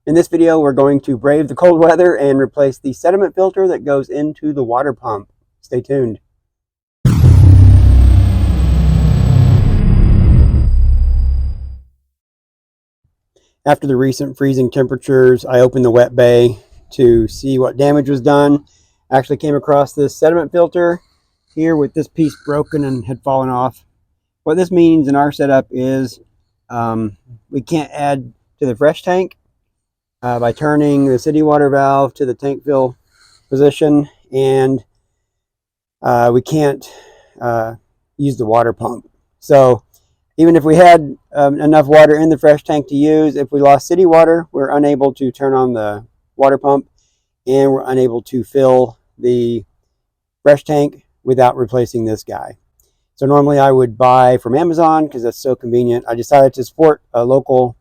In this video, we're going to brave the cold weather and replace the sediment filter that goes into the water pump. Stay tuned. After the recent freezing temperatures, I opened the wet bay to see what damage was done. Actually came across this sediment filter here with this piece broken and had fallen off. What this means in our setup is we can't add to the fresh tank by turning the city water valve to the tank fill position, and we can't use the water pump. So even if we had enough water in the fresh tank to use, if we lost city water, we're unable to turn on the water pump, and we're unable to fill the fresh tank without replacing this guy. So normally I would buy from Amazon because that's so convenient. I decided to support a local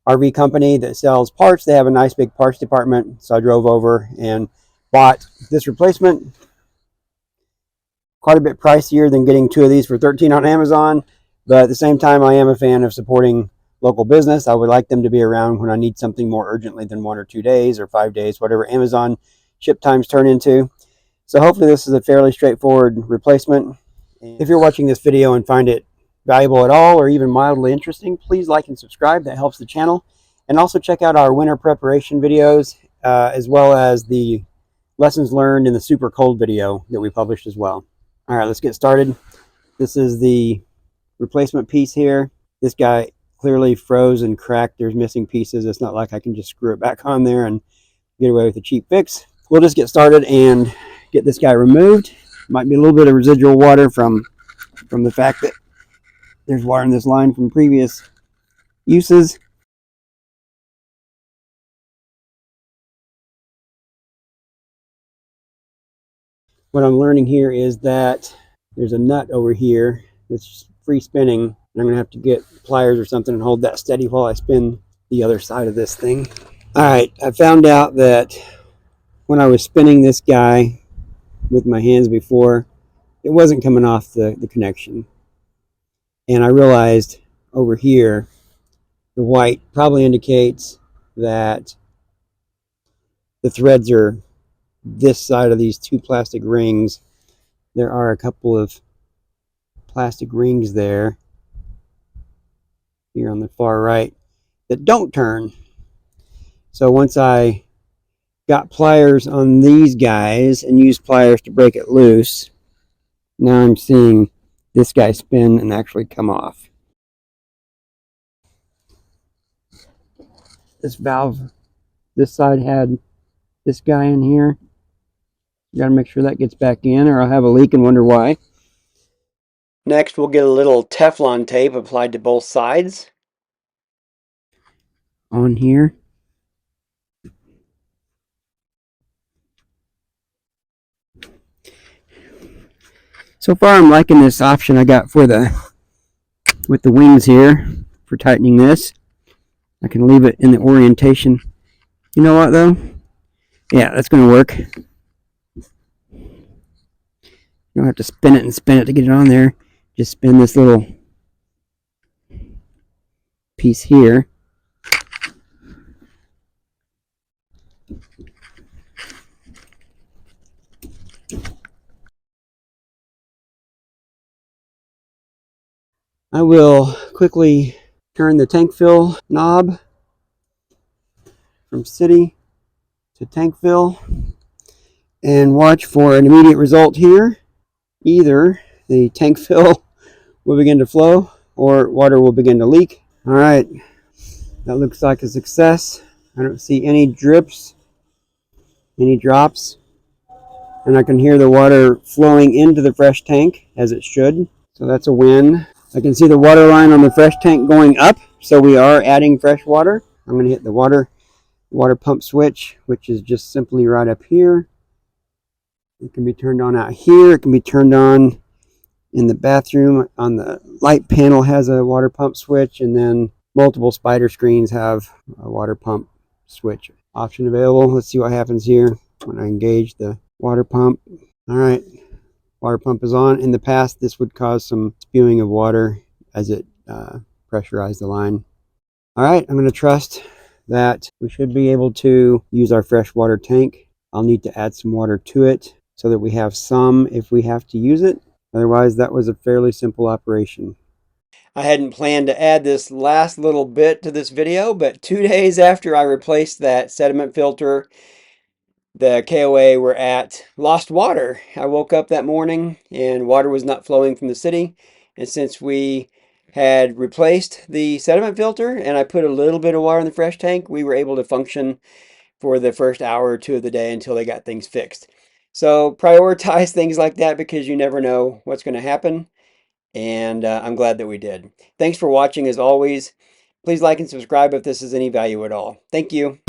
RV company that sells parts. They have a nice big parts department, so I drove over and bought this replacement. Quite a bit pricier than getting two of these for $13 on Amazon, but at the same time I am a fan of supporting local business. I would like them to be around when I need something more urgently than 1 or 2 days or 5 days, whatever Amazon ship times turn into. So hopefully this is a fairly straightforward replacement. If you're watching this video and find it valuable at all or even mildly interesting, please like and subscribe. That helps the channel. And also check out our winter preparation videos as well as the lessons learned in the super cold video that we published as well. All right, let's get started. This is the replacement piece here. This guy clearly froze and cracked. There's missing pieces. It's not like I can just screw it back on there and get away with a cheap fix. We'll just get started and get this guy removed. Might be a little bit of residual water from the fact that there's water in this line from previous uses. What I'm learning here is that there's a nut over here that's free spinning. I'm going to have to get pliers or something and hold that steady while I spin the other side of this thing. All right, I found out that when I was spinning this guy with my hands before, it wasn't coming off the connection. And I realized over here, the white probably indicates that the threads are this side of these two plastic rings. There are a couple of plastic rings there here on the far right that don't turn. So once I got pliers on these guys and used pliers to break it loose, now I'm seeing this guy spin and actually come off. This valve, this side had this guy in here. Got to make sure that gets back in or I'll have a leak and wonder why. Next, we'll get a little Teflon tape applied to both sides on here. So far I'm liking this option I got for with the wings here for tightening this. I can leave it in the orientation. You know what though? Yeah, that's going to work. You don't have to spin it and spin it to get it on there. Just spin this little piece here. I will quickly turn the tank fill knob from city to tank fill and watch for an immediate result here. Either the tank fill will begin to flow or water will begin to leak. All right, that looks like a success. I don't see any drips, any drops, and I can hear the water flowing into the fresh tank as it should. So that's a win. I can see the water line on the fresh tank going up, so we are adding fresh water. I'm going to hit the water pump switch, which is just simply right up here. It can be turned on out here. It can be turned on in the bathroom. On the light panel has a water pump switch, and then multiple spider screens have a water pump switch option available. Let's see what happens here when I engage the water pump. All right, water pump is on. In the past, this would cause some spewing of water as it pressurized the line. All right, I'm going to trust that we should be able to use our freshwater tank. I'll need to add some water to it so that we have some if we have to use it. Otherwise, that was a fairly simple operation. I hadn't planned to add this last little bit to this video, but 2 days after I replaced that sediment filter, the KOA we're at lost water. I woke up that morning and water was not flowing from the city. And since we had replaced the sediment filter and I put a little bit of water in the fresh tank, we were able to function for the first hour or two of the day until they got things fixed. So prioritize things like that because you never know what's going to happen. And I'm glad that we did. Thanks for watching as always. Please like and subscribe if this is any value at all. Thank you.